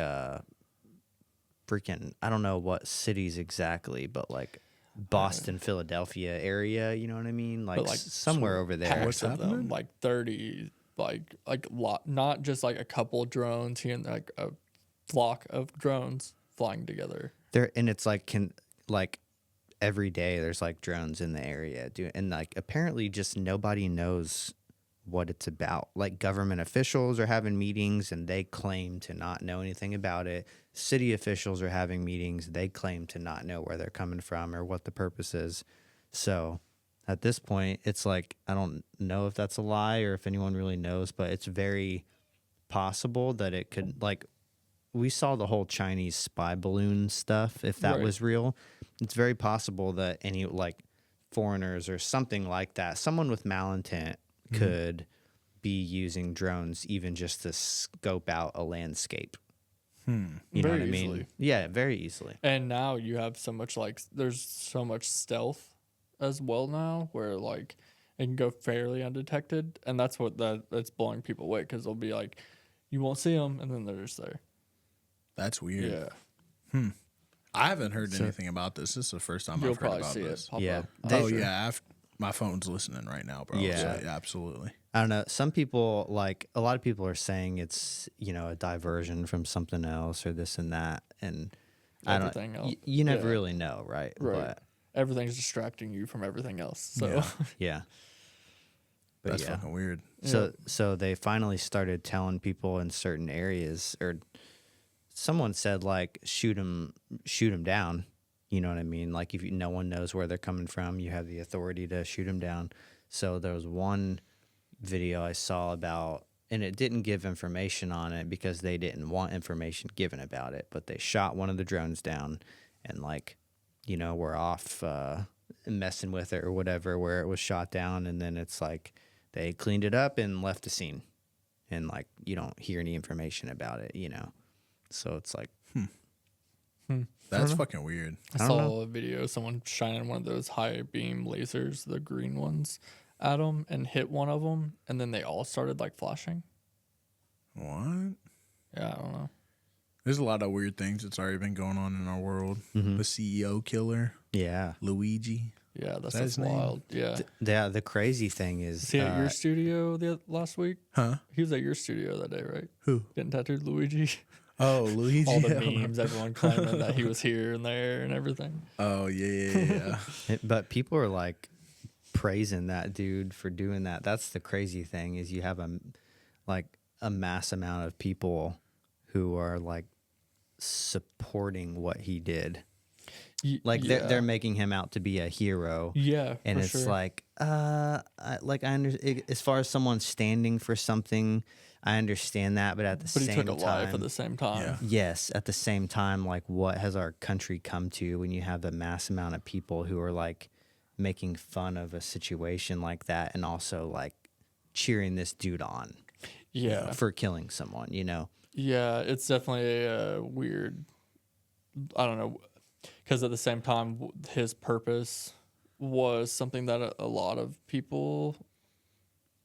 freaking, I don't know what cities exactly, but like Boston, Philadelphia area, you know what I mean? Like, like, somewhere over there. packs What's of them, happening? like 30, like lot, not just like a couple drones here and like a flock of drones flying together. There, and it's like like every day there's like drones in the area, dude, and like apparently just nobody knows what it's about. Like government officials are having meetings and they claim to not know anything about it. City officials are having meetings, they claim to not know where they're coming from or what the purpose is. So at this point, it's like I don't know if that's a lie or if anyone really knows, but it's very possible that it could, like, we saw the whole Chinese spy balloon stuff. If that Right. was real, it's very possible that any like foreigners or something like that, someone with malintent could be using drones even just to scope out a landscape. You know Very what I mean? easily. Yeah, very easily. And now you have so much like there's so much stealth as well now, where like it can go fairly undetected, and that's that's blowing people away because they'll be like, you won't see them, and then they're just there. That's weird. Yeah, I haven't heard anything about this. This is the first time you'll I've heard probably about see this. it pop Yeah. up. Oh yeah, my phone's listening right now, bro. Yeah. So, yeah, absolutely. I don't know. Some people, like a lot of people, are saying it's a diversion from something else or this and that, and Everything I else. don't. You never Yeah. really know, right? Right. Everything's distracting you from everything else. So Yeah. Yeah. But That's yeah. fucking weird. So they finally started telling people in certain areas, or someone said like shoot them down, You know what I mean? Like if no one knows where they're coming from, you have the authority to shoot them down. So there was one video I saw about, and it didn't give information on it because they didn't want information given about it, but they shot one of the drones down and like, were off messing with it or whatever where it was shot down. And then it's like they cleaned it up and left the scene. And like, you don't hear any information about it, So it's like, That's fucking weird. I saw a video of someone shining one of those high beam lasers, the green ones, at them and hit one of them, and then they all started like flashing. What? Yeah, I don't know. There's a lot of weird things that's already been going on in our world. Mm-hmm. The CEO killer, yeah. Luigi. Yeah, that's his name? wild. Yeah. The crazy thing is, Was he at your studio last week? Huh? He was at your studio that day, right? Who? Getting tattooed, Luigi. Oh, Luigi. All the memes, everyone claiming that he was here and there and everything. Oh, yeah. but people are like praising that dude for doing that. That's the crazy thing is you have a mass amount of people who are like supporting what he did. Like they're making him out to be a hero. Yeah, and it's sure. like I understand as far as someone standing for something, I understand that, but at the same time, he took a life at the same time. Yeah. yes, at the same time, like what has our country come to when you have the mass amount of people who are like making fun of a situation like that and also like cheering this dude on Yeah. for killing someone, Yeah, it's definitely a weird. I don't know, because at the same time, his purpose was something that a lot of people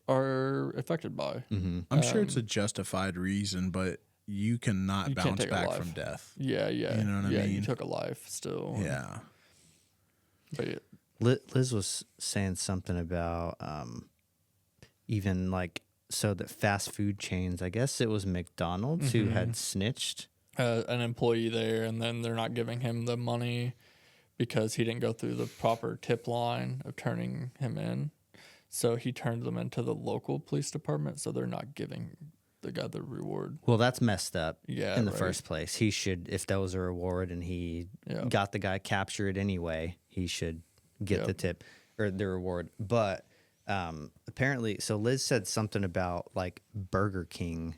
are affected by. Mm-hmm. I'm sure it's a justified reason, but you cannot You can't bounce take a back life. from death. Yeah, yeah, You know what I yeah. mean? You took a life still. Yeah. But yeah, Liz was saying something about even like so that fast food chains, I guess it was McDonald's who had snitched. an employee there, and then they're not giving him the money because he didn't go through the proper tip line of turning him in. So he turned them into the local police department, so they're not giving the guy the reward. Well, that's messed up Yeah, in the right. first place. He should, if that was a reward and he Yeah. got the guy captured anyway, he should get Yep. the tip or the reward. But apparently, so Liz said something about like Burger King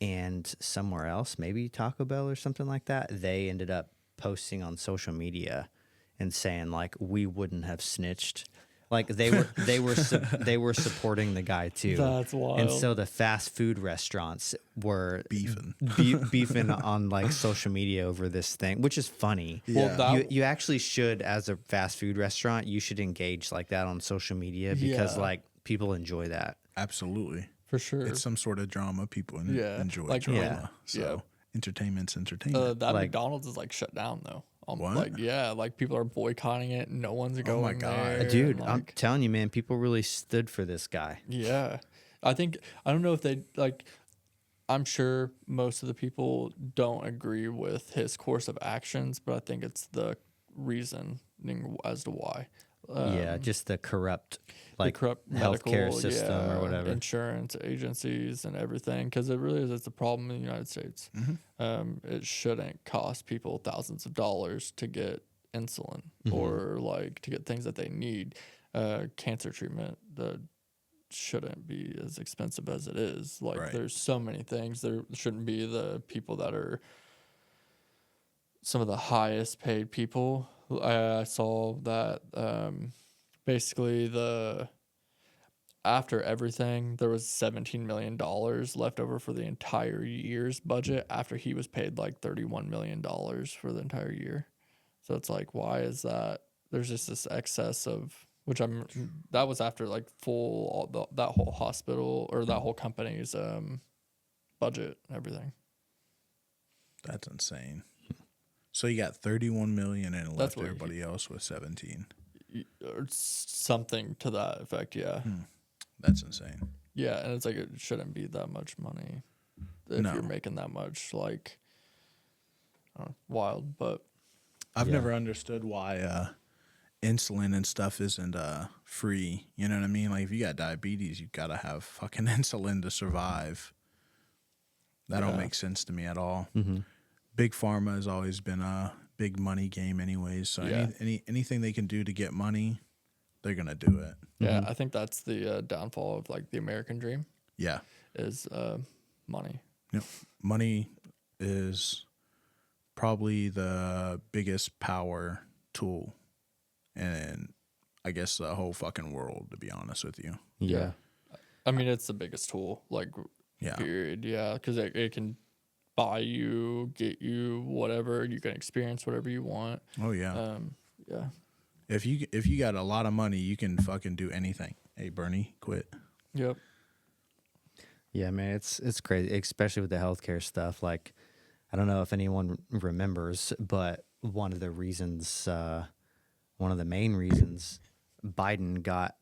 and somewhere else, maybe Taco Bell or something like that. They ended up posting on social media and saying like we wouldn't have snitched. Like they were supporting the guy too. That's wild. And so the fast food restaurants were Beefing. beefing on like social media over this thing, which is funny. Yeah. Well, You actually should, as a fast food restaurant, you should engage like that on social media because Yeah. like people enjoy that. Absolutely. for sure. It's some sort of drama. People Yeah, enjoy like- drama. Yeah. So entertainment's entertainment. That like- McDonald's is like shut down though. What? Like yeah, like people are boycotting it. No one's going my God. there. Dude, and, I'm like, telling you, man, people really stood for this guy. yeah, I don't know if they like. I'm sure most of the people don't agree with his course of actions, but I think it's the reasoning as to why. Yeah, just the corrupt, like the corrupt healthcare medical, system yeah, or whatever. insurance agencies and everything, because it really is. It's a problem in the United States. It shouldn't cost people thousands of dollars to get insulin or like to get things that they need. Cancer treatment that shouldn't be as expensive as it is. Like Right. there's so many things. There shouldn't be the people that are some of the highest paid people. I saw that basically after everything, there was $17 million left over for the entire year's budget after he was paid like $31 million for the entire year. So it's like, why is that? There's just this excess of, that was after like that whole hospital or that whole company's budget and everything. That's insane. So you got 31 million and That's left what everybody else with 17. Or something to that effect, yeah. That's insane. Yeah, and it's like it shouldn't be that much money if No. you're making that much, like, I don't know, wild, but I've Yeah. never understood why insulin and stuff isn't free. You know what I mean? Like if you got diabetes, you gotta have fucking insulin to survive. That don't Yeah. make sense to me at all. Mm-hmm. Big pharma has always been big money game anyways. So Yeah. anything they can do to get money, they're gonna do it. Yeah, I think that's the downfall of like the American dream Yeah. is money. Yep. Money is probably the biggest power tool in, I guess, the whole fucking world, to be honest with you. Yeah. I mean, it's the biggest tool, like, Yeah. period. Yeah, because it can buy you, get you whatever. You can experience whatever you want. Oh yeah. Yeah. If you got a lot of money, you can fucking do anything. Hey Bernie, quit. Yep. Yeah, man, it's crazy, especially with the healthcare stuff. Like, I don't know if anyone remembers, but one of the main reasons Biden got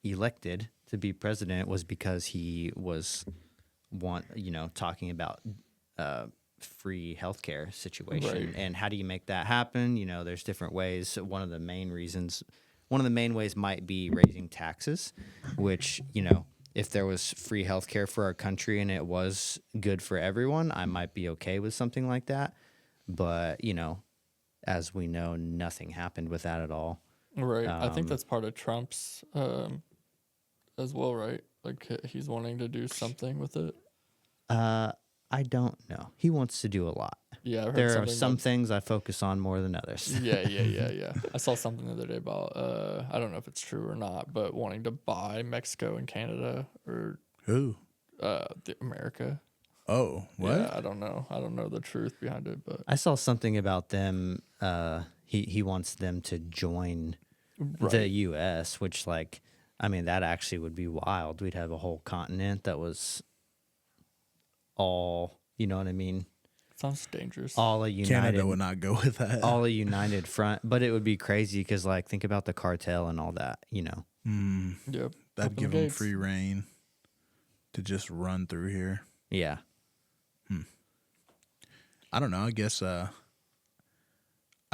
elected to be president was because he was talking about free healthcare situation. Right. And how do you make that happen? There's different ways. One of the main ways might be raising taxes, which, if there was free healthcare for our country and it was good for everyone, I might be okay with something like that. But, as we know, nothing happened with that at all. Right. I think that's part of Trump's as well, right? Like he's wanting to do something with it. I don't know. He wants to do a lot. Yeah, I heard There are something some things I focus on more than others. Yeah. I saw something the other day about I don't know if it's true or not, but wanting to buy Mexico and Canada or Who? America. Oh, what? Yeah, I don't know. I don't know the truth behind it, but I saw something about them. He wants them to join the U.S., which, like, I mean, that actually would be wild. We'd have a whole continent that was all, you know what I mean? sounds dangerous. All a united, Canada would not go with that. all a united front. But it would be crazy because, like, think about the cartel and all that, Yep. That'd Open give the them gates. free reign to just run through here. Yeah. I don't know. I guess I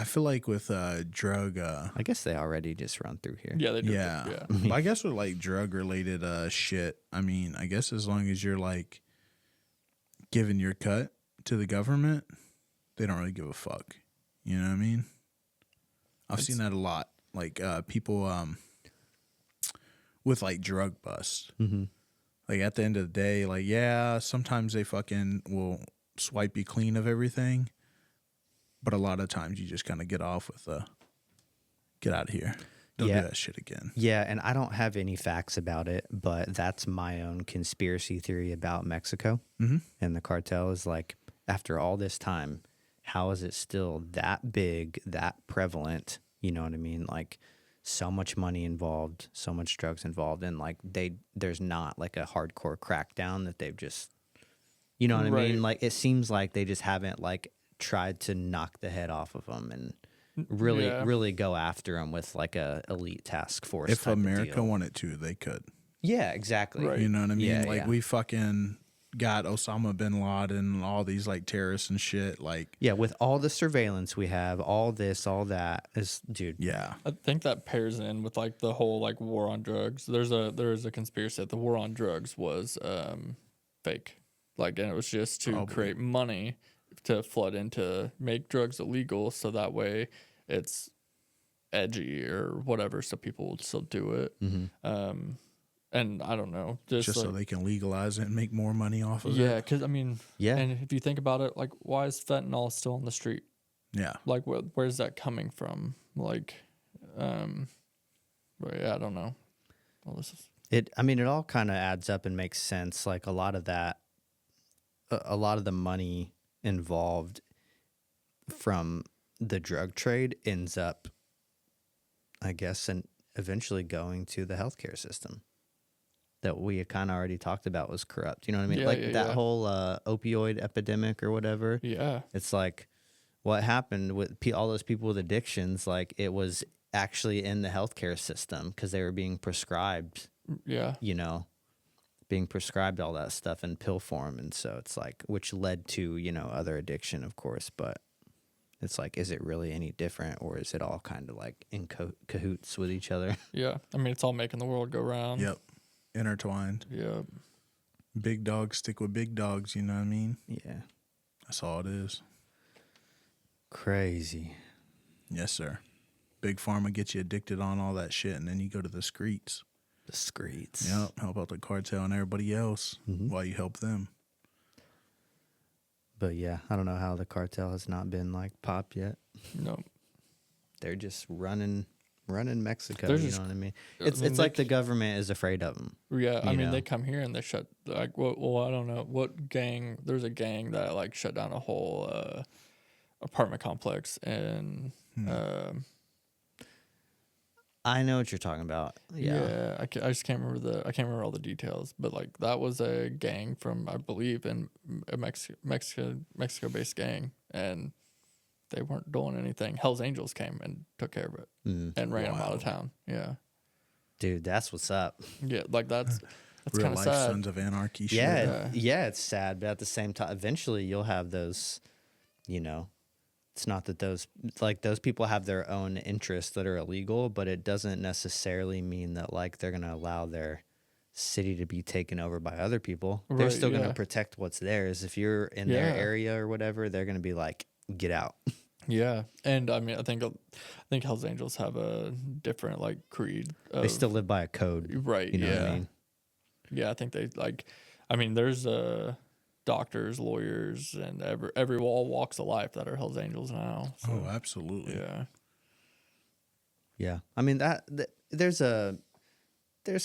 feel like with drug I guess they already just run through here. Yeah, they do. yeah. Yeah. But I guess with like drug related shit, I mean, I guess as long as you're like giving your cut to the government, they don't really give a fuck. You know what I mean? I've seen that a lot. Like people with like drug busts. Mm-hmm. Like at the end of the day, like yeah, sometimes they fucking will swipe you clean of everything, but a lot of times you just kind of get off with get out of here. Don't do that shit again. Yeah, and I don't have any facts about it, but that's my own conspiracy theory about Mexico and the cartel is like, after all this time, how is it still that big, that prevalent? You know what I mean? Like, so much money involved, so much drugs involved, and like there's not like a hardcore crackdown that they've just, you know what I mean? Like, it seems like they just haven't like tried to knock the head off of them and really go after them with like a elite task force. If type of America deal. wanted to, they could. Yeah, exactly. Right. You know what I mean? Yeah, like yeah. we fucking got Osama bin Laden and all these like terrorists and shit. Like Yeah, with all the surveillance we have, all this, all that is, dude. yeah, I think that pairs in with like the whole like war on drugs. There is a conspiracy that the war on drugs was fake. Like, and it was just to create money to flood into make drugs illegal, so that way it's edgy or whatever, so people would still do it. And I don't know, just so like, they can legalize it and make more money off of yeah, it. because I mean, Yeah. and if you think about it, like, why is fentanyl still on the street? Yeah. Like, where's that coming from? Like, but yeah, I don't know. All this is It all kind of adds up and makes sense. Like, a lot of that, a lot of the money involved from the drug trade ends up, I guess, and eventually going to the healthcare system that we kind of already talked about was corrupt. You know what I mean? Yeah, like yeah, that yeah. whole opioid epidemic or whatever. yeah. It's like what happened with all those people with addictions. Like, it was actually in the healthcare system because they were being prescribed, Yeah. being prescribed all that stuff in pill form. And so it's like, which led to, other addiction, of course. But it's like, is it really any different, or is it all kind of like in cahoots with each other? Yeah. I mean, it's all making the world go round. Yep. Intertwined. Yeah. Big dogs stick with big dogs, you know what I mean? Yeah. That's all it is. Crazy. Yes, sir. Big Pharma gets you addicted on all that shit, and then you go to the streets. The streets. Yep, help out the cartel and everybody else while you help them. But yeah, I don't know how the cartel has not been like popped yet. No. They're just running Mexico. They're You just- know what I mean? I It's mean, like the government is afraid of them. Yeah, I You mean, know? they come here and they shut, like, well, I don't know what gang. There's a gang that like shut down a whole apartment complex, and I know what you're talking about. Yeah. I just can't remember I can't remember all the details, but like that was a gang from, I believe, in a Mexico based gang, and they weren't doing anything. Hell's Angels came and took care of it and ran them out of town. Yeah, Dude, that's what's up. yeah, like that's Real kind of life sad. Sons of Anarchy shit. Yeah, it's sad, but at the same time, eventually you'll have those, you know, it's not that those people have their own interests that are illegal, but it doesn't necessarily mean that like they're going to allow their city to be taken over by other people. They're Right, still going to yeah. protect what's theirs. If you're in their Yeah. area or whatever, they're going to be like, get out. Yeah, and I mean, I think Hell's Angels have a different like creed. They still live by a code. right. You know yeah, what I mean? yeah. I think they like. I mean, there's doctors, lawyers, and every all walks of life that are Hell's Angels now. So, Oh, absolutely. yeah. Yeah. I mean, there's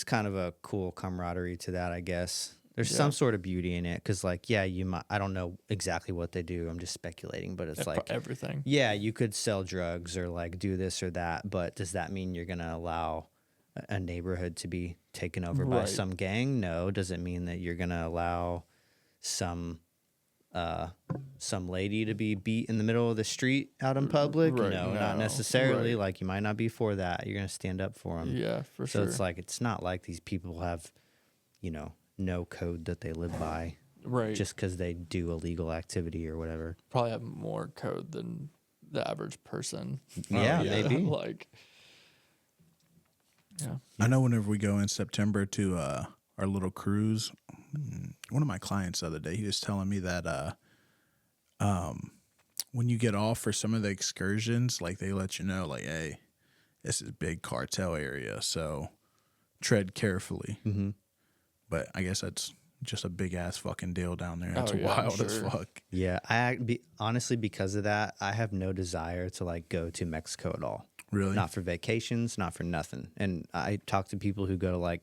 kind of a cool camaraderie to that, I guess. There's Yeah. some sort of beauty in it because, like, yeah, you might, I don't know exactly what they do. I'm just speculating, but it's like, Everything. yeah, you could sell drugs or like do this or that, but does that mean you're going to allow a neighborhood to be taken over by Right. some gang? No. Does it mean that you're going to allow some lady to be beat in the middle of the street out in public? Right, No, not no, necessarily. right. Like, you might not be for that. You're going to stand up for them. Yeah, for So sure. it's like, it's not like these people have, you know, no code that they live by right. just because they do illegal activity or whatever. Probably have more code than the average person. Yeah, maybe. Like, yeah. I know whenever we go in September to our little cruise, one of my clients the other day, he was telling me that when you get off for some of the excursions, like they let you know, like, hey, this is big cartel area, so tread carefully. Mm-hmm. But I guess that's just a big ass fucking deal down there. Oh, It's yeah, I'm wild as sure. fuck. Yeah, honestly, because of that, I have no desire to like go to Mexico at all. Really? Not for vacations, not for nothing. And I talk to people who go to like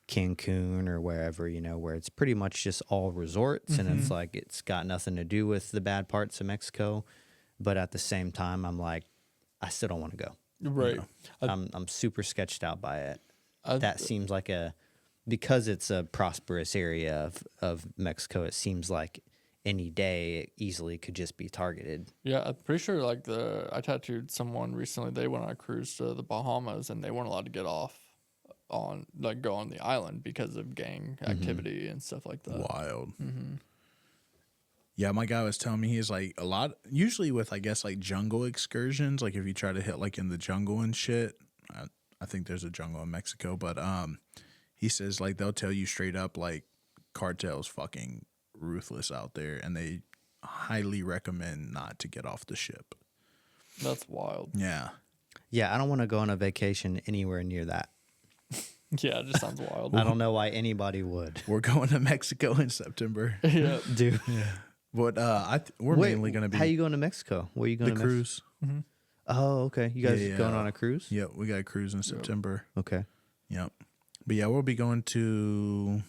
Cancun or wherever, you know, where it's pretty much just all resorts and it's like it's got nothing to do with the bad parts of Mexico. But at the same time, I'm like, I still don't want to go. Right. I'm super sketched out by it. I- That seems like because it's a prosperous area of Mexico, it seems like any day it easily could just be targeted. Yeah, I'm pretty sure like I tattooed someone recently. They went on a cruise to the Bahamas and they weren't allowed to get off on like go on the island because of gang activity and stuff like that. Wild. Yeah, my guy was telling me he's like usually with, I guess, like jungle excursions, like if you try to hit like in the jungle and shit, I think there's a jungle in Mexico, but he says like they'll tell you straight up like cartel's fucking ruthless out there and they highly recommend not to get off the ship. That's wild. Yeah. Yeah, I don't want to go on a vacation anywhere near that. Yeah, it just sounds wild. I don't know why anybody would. We're going to Mexico in September. Yeah. Dude. But we're mainly going to be How you going to Mexico? Where you going the to cruise. Oh, okay. You guys Yeah. going on a cruise? Yep, we got a cruise in September. Okay. Yep. But yeah, we'll be going to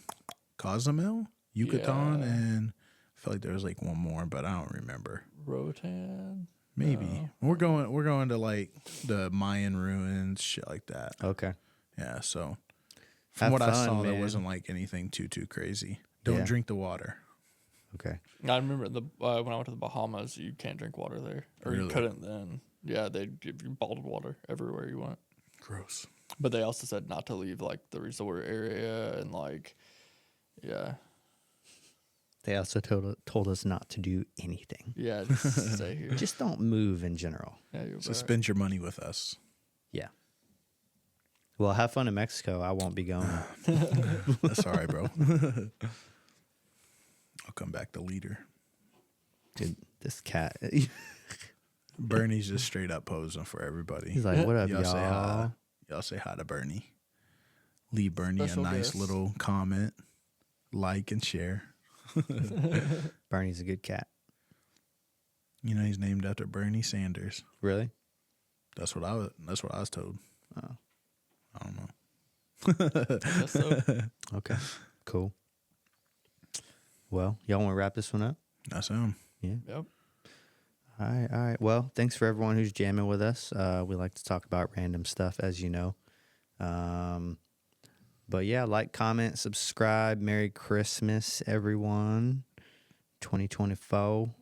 Cozumel, Yucatan, Yeah. and I feel like there was like one more, but I don't remember. Rotan. Maybe No. we're going to like the Mayan ruins, shit like that. Okay. Yeah. So from Have what I fun, saw, there man. wasn't like anything too crazy. Don't Yeah. drink the water. Okay. I remember when I went to the Bahamas, you can't drink water there, or you Really? couldn't then. Yeah, they give you bottled water everywhere you went. Gross. But they also said not to leave like the resort area and like, yeah, They also told us not to do anything. yeah, just stay here. Just don't move in general. Yeah, you're So right. spend your money with us. Yeah. Well, have fun in Mexico. I won't be going. That's all right, bro. I'll come back the leader. Dude, this cat. Bernie's just straight up posing for everybody. He's like, "What up, Y'all say hi. y'all?" Y'all say hi to Bernie. Leave Bernie Special a nice guest. little comment, like and share. Bernie's a good cat. You know he's named after Bernie Sanders. Really? That's what I was told. Oh. I don't know. I guess so. Okay. Cool. Well, y'all want to wrap this one up? That's him. Yeah. Yep. All right. All right. Well, thanks for everyone who's jamming with us. We like to talk about random stuff, as you know. But yeah, like, comment, subscribe. Merry Christmas, everyone. 2024.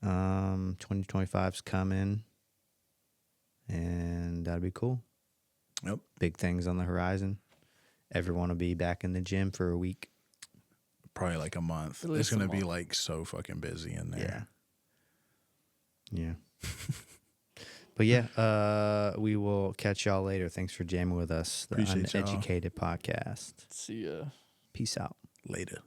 2025's coming. And that'll be cool. Yep. Big things on the horizon. Everyone will be back in the gym for a week. Probably like a month. At It's least a gonna be month. like so fucking busy in there. Yeah. But yeah, we will catch y'all later. Thanks for jamming with us. The Appreciate y'all. Uneducated Podcast. See ya. Peace out. Later.